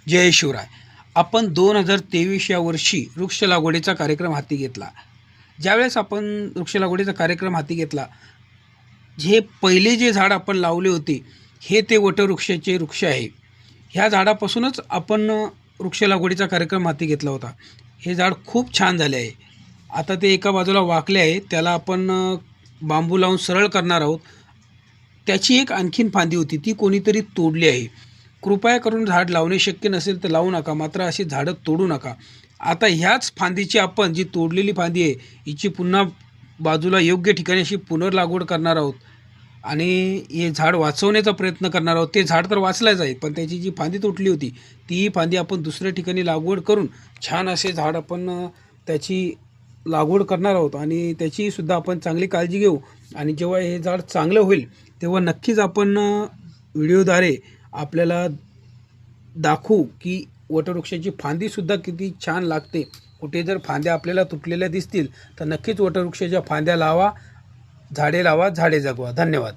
जय शिवराय. आपण 2023 या वर्षी वृक्ष लागवडीचा कार्यक्रम हाती घेतला. ज्यावेळेस आपण वृक्ष लागवडीचा कार्यक्रम हाती घेतला, हे पहिले जे झाड आपण लावले होते, हे ते वटवृक्षाचे वृक्ष आहे. ह्या झाडापासूनच आपण वृक्ष लागवडीचा कार्यक्रम हाती घेतला होता. हे झाड खूप छान झाले आहे. आता ते एका बाजूला वाकले आहे, त्याला आपण बांबू लावून सरळ करणार आहोत. त्याची एक आणखीन फांदी होती, ती कोणीतरी तोडली आहे. कृपया करून झाड लावणे शक्य नसेल तर लावू नका, मात्र अशी झाडं तोडू नका. आता ह्याच फांदीची आपण जी तोडलेली फांदी आहे, हिची पुन्हा बाजूला योग्य ठिकाणी अशी पुनर्लागवड करणार आहोत आणि हे झाड वाचवण्याचा प्रयत्न करणार आहोत. ते झाड तर वाचलंच आहे, पण त्याची जी फांदी तुटली होती, ती फांदी आपण दुसऱ्या ठिकाणी लागवड करून छान असे झाड आपण त्याची लागवड करणार आहोत आणि त्याचीसुद्धा आपण चांगली काळजी घेऊ. आणि जेव्हा हे झाड चांगलं होईल, तेव्हा नक्कीच आपण व्हिडिओद्वारे आपल्याला दाखवू की वटवृक्षाची फांदीसुद्धा किती छान लागते. कुठे जर फांद्या आपल्याला तुटलेल्या दिसतील तर नक्कीच वटवृक्षाच्या फांद्या लावा, झाडे लावा, झाडे जगवा. धन्यवाद.